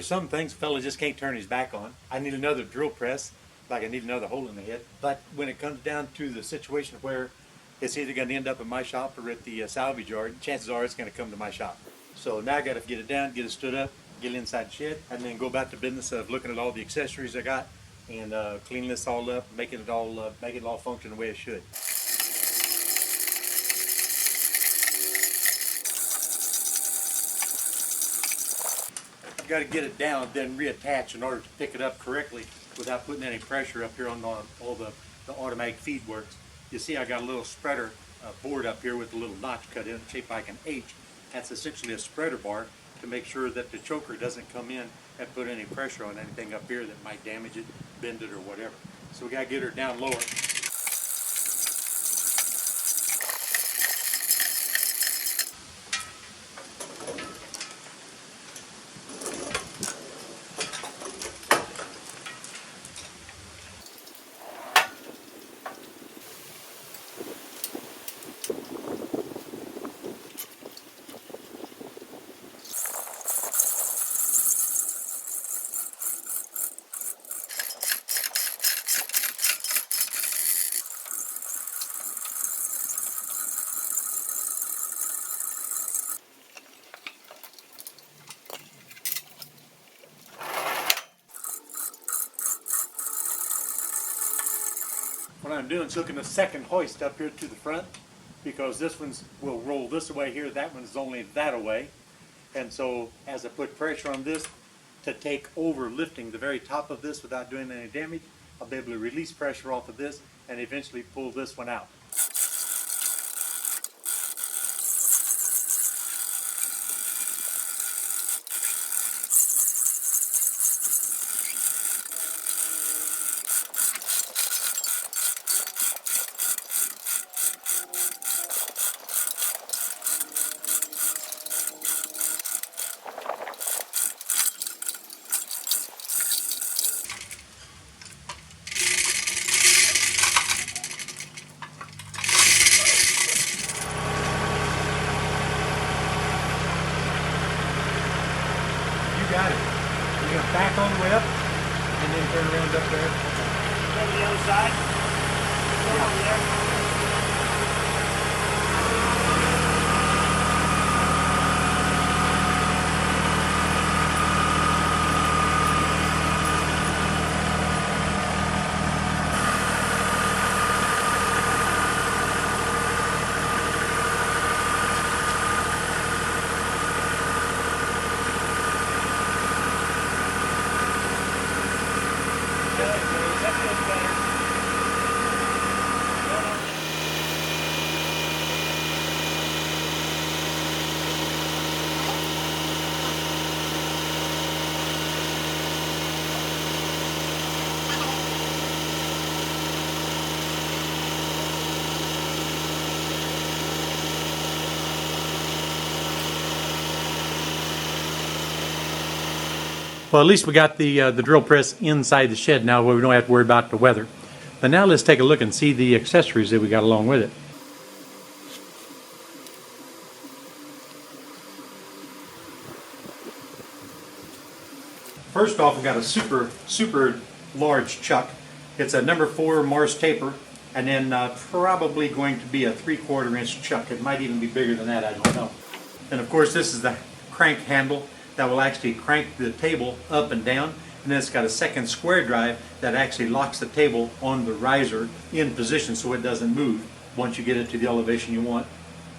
There's some things a fella just can't turn his back on. I need another drill press, like I need another hole in the head. But when it comes down to the situation where it's either going to end up in my shop or at the salvage yard, chances are it's going to come to my shop. So now I got to get it down, get it stood up, get it inside the shed, and then go about the business of looking at all the accessories I got and cleaning this all up, making it all function the way it should. You got to get it down, then reattach in order to pick it up correctly without putting any pressure up here on all the automatic feed works. You see I got a little spreader board up here with a little notch cut in, shaped like an H. That's essentially a spreader bar to make sure that the choker doesn't come in and put any pressure on anything up here that might damage it, bend it, or whatever. So we got to get her down lower. What I'm doing is hooking a second hoist up here to the front, because this one will roll this away here, that one's only that away. And so as I put pressure on this to take over lifting the very top of this without doing any damage, I'll be able to release pressure off of this and eventually pull this one out. Got it. You're going to back on the way up and then turn around up there. Go to the other side. Go over there. Well, at least we got the drill press inside the shed now, where we don't have to worry about the weather. But now let's take a look and see the accessories that we got along with it. First off, we got a super large chuck. It's a number 4 Morse taper, and then probably going to be a 3/4 inch chuck. It might even be bigger than that, I don't know. And of course, this is the crank handle that will actually crank the table up and down, and then it's got a second square drive that actually locks the table on the riser in position so it doesn't move once you get it to the elevation you want.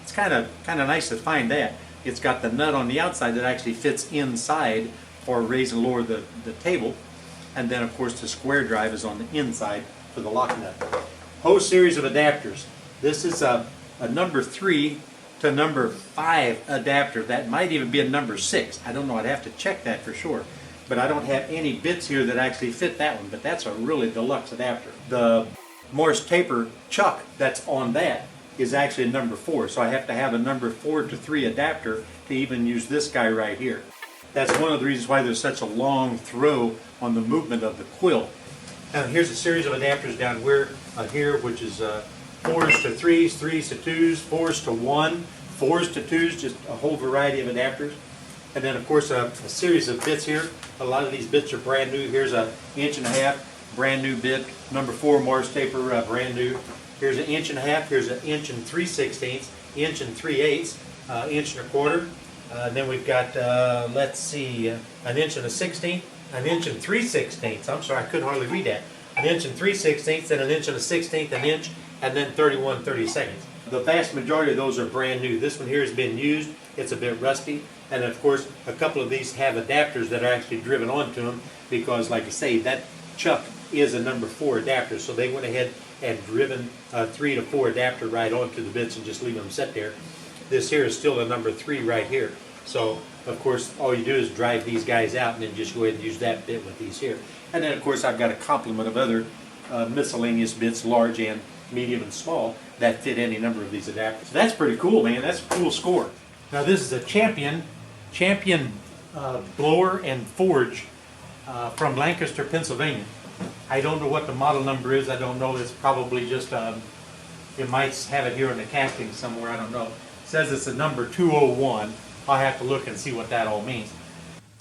It's kind of nice to find that. It's got the nut on the outside that actually fits inside for raise and lower the table, and then of course the square drive is on the inside for the lock nut. Whole series of adapters. This is a number 3 to number 5 adapter. That might even be a number 6. I don't know, I'd have to check that for sure. But I don't have any bits here that actually fit that one, but that's a really deluxe adapter. The Morse taper chuck that's on that is actually a number 4, so I have to have a number 4 to 3 adapter to even use this guy right here. That's one of the reasons why there's such a long throw on the movement of the quill. Now here's a series of adapters down here, which is 4s to 3s, 3s to 2s, 4s to 1, 4s to 2s, just a whole variety of adapters. And then of course a series of bits here. A lot of these bits are brand new. Here's an 1.5 inch, brand new bit, number 4 Morse taper, brand new. Here's an 1.5 inch, here's an 1 3/16, 1 3/8, 1 1/4. And then we've got, let's see, 1 1/16, 1 3/16. I'm sorry, I couldn't hardly read that. 1 3/16, then 1 1/16, an inch, and then 31/32. The vast majority of those are brand new. This one here has been used. It's a bit rusty. And of course, a couple of these have adapters that are actually driven onto them because, like I say, that chuck is a number 4 adapter. So they went ahead and driven a 3 to 4 adapter right onto the bits and just leave them set there. This here is still a number 3 right here. So, of course, all you do is drive these guys out and then just go ahead and use that bit with these here. And then, of course, I've got a complement of other miscellaneous bits, large and medium and small, that fit any number of these adapters. So that's pretty cool, man. That's a cool score. Now, this is a Champion blower and forge from Lancaster, Pennsylvania. I don't know what the model number is. I don't know. It's probably just, you might have it here in the casting somewhere. I don't know. It says it's a number 201. I'll have to look and see what that all means.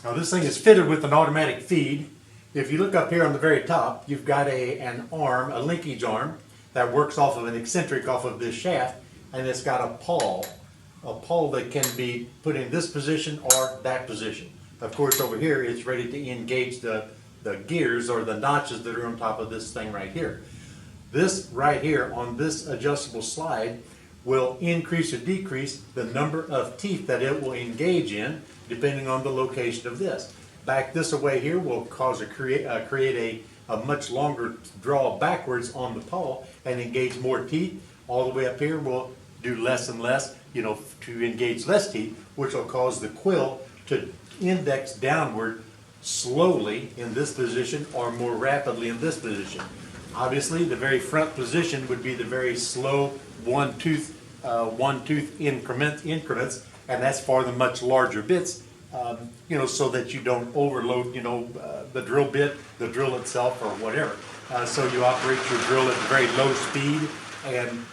Now, this thing is fitted with an automatic feed. If you look up here on the very top, you've got an arm, a linkage arm, that works off of an eccentric off of this shaft, and it's got a pawl that can be put in this position or that position. Of course, over here, it's ready to engage the gears or the notches that are on top of this thing right here. This right here on this adjustable slide will increase or decrease the number of teeth that it will engage in depending on the location of this. Back this away here will cause create a much longer draw backwards on the pawl and engage more teeth. All the way up here will do less and less, to engage less teeth, which will cause the quill to index downward slowly in this position or more rapidly in this position. Obviously, the very front position would be the very slow one tooth increments, and that's for the much larger bits, so that you don't overload, the drill bit, the drill itself, or whatever. So you operate your drill at very low speed and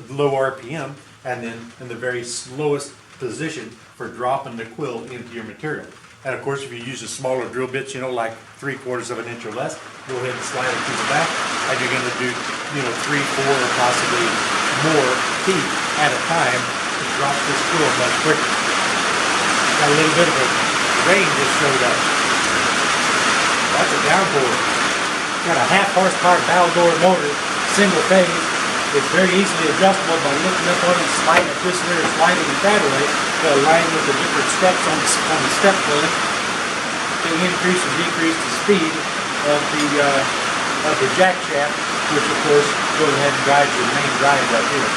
low RPM, and then in the very slowest position for dropping the quill into your material. And of course, if you use a smaller drill bit, like 3/4 of an inch or less, go ahead and slide it to the back, and you're going to do, 3, 4, or possibly more teeth at a time to drop this quill much quicker. Got a little bit of a rain just showed up. That's a downpour. Got a 1/2 horsepower Baldor motor, single phase. It's very easily adjustable by lifting up on it, sliding it this way or sliding it that way to align with the different steps on the step pulley to increase or decrease the speed of the jack shaft, which of course goes ahead and drives your main drive right here.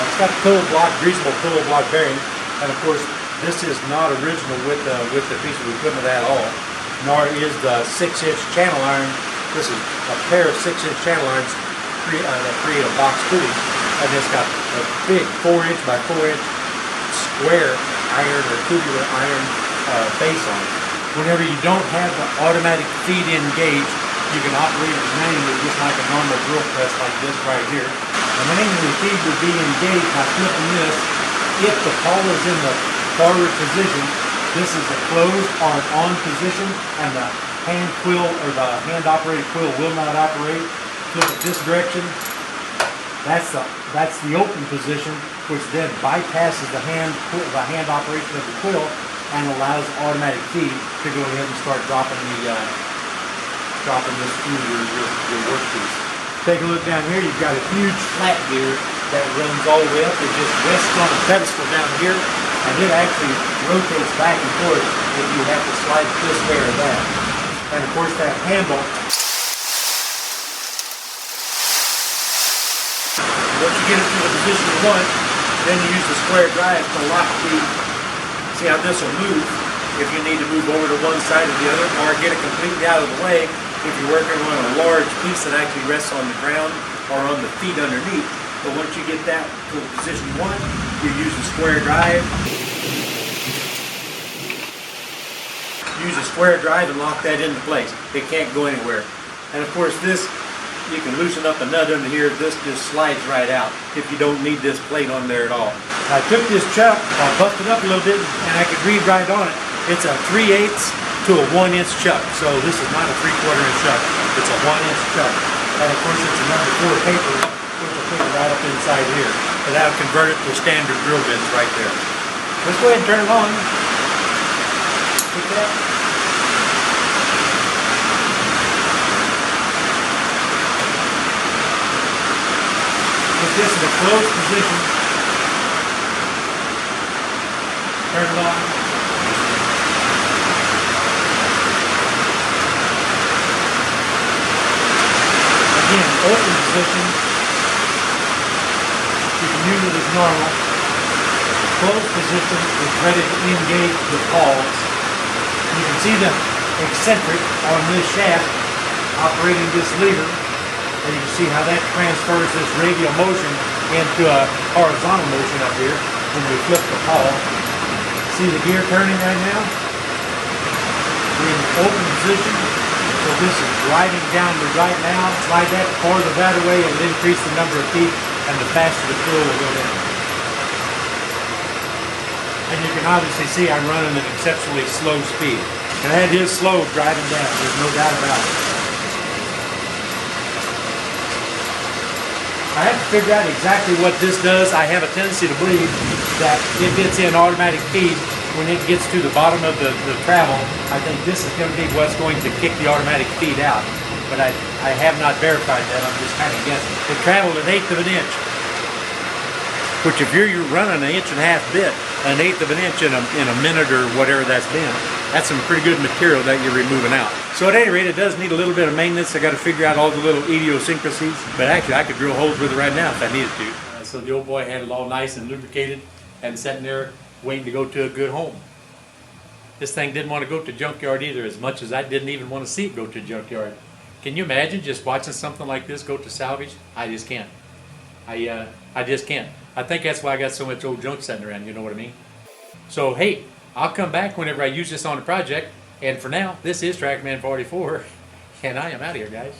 It's got a pillow block, greasable pillow block bearing, and of course this is not original with the piece of equipment at all, nor is the 6-inch channel iron. This is a pair of 6-inch channel irons that create a box pulley, and it's got a big 4-inch by 4-inch square iron or tubular iron base on it. Whenever you don't have the automatic feed engaged, you can operate it manually just like a normal drill press like this right here. The manual feed would be engaged by flipping this. If the pawl is in the forward position, this is a closed or an on position, and the hand quill or the hand operated quill will not operate. Flip it this direction, that's the open position, which then bypasses the hand operation of the quill and allows automatic feed to go ahead and start dropping this through your workpiece. Take a look down here. You've got a huge flat gear that runs all the way up. It just rests on a pedestal down here, and it actually rotates back and forth if you have to slide it this way or that. And of course, that handle. Once you get it to the position you want, then you use the square drive to lock the, see how this will move if you need to move over to one side or the other, or get it completely out of the way if you're working on a large piece that actually rests on the ground or on the feet underneath. But once you get that to the position you want, you use the square drive. Use a square drive and lock that into place. It can't go anywhere. And of course this you can loosen up a nut under here. This just slides right out if you don't need this plate on there at all. I took this chuck, I busted it up a little bit, and I could read right on it. It's a 3/8 to a 1-inch chuck. So this is not a 3/4 inch chuck. It's a 1-inch chuck. And of course it's a number 4 paper, which will put it right up inside here. But that'll convert it to standard drill bits right there. Let's go ahead and turn it on. Pick it up. Put this in a closed position. Turn it on. Again, open position. You can use it as normal. Closed position is ready to engage the pawls. You can see the eccentric on this shaft operating this lever. And you can see how that transfers this radial motion into a horizontal motion up here when we flip the pawl. See the gear turning right now? We're in open position. So this is driving downward right now. Slide that farther that away and increase the number of feet, and the faster the quill will go down. And you can obviously see I'm running at an exceptionally slow speed. And that is slow driving down, there's no doubt about it. I have to figure out exactly what this does. I have a tendency to believe that if it's in automatic feed, when it gets to the bottom of the travel, I think this is going to be what's going to kick the automatic feed out. But I have not verified that. I'm just kind of guessing. It traveled 1/8 of an inch, which if you're running an 1.5 inch bit, 1/8 of an inch in a minute or whatever that's been, that's some pretty good material that you're removing out. So at any rate, it does need a little bit of maintenance. I got to figure out all the little idiosyncrasies. But actually, I could drill holes with it right now if I needed to. So the old boy had it all nice and lubricated and sitting there waiting to go to a good home. This thing didn't want to go to junkyard either, as much as I didn't even want to see it go to junkyard. Can you imagine just watching something like this go to salvage? I just can't. I just can't. I think that's why I got so much old junk sitting around, you know what I mean? So hey, I'll come back whenever I use this on a project. And for now, this is TrackMan 44, and I am out of here, guys.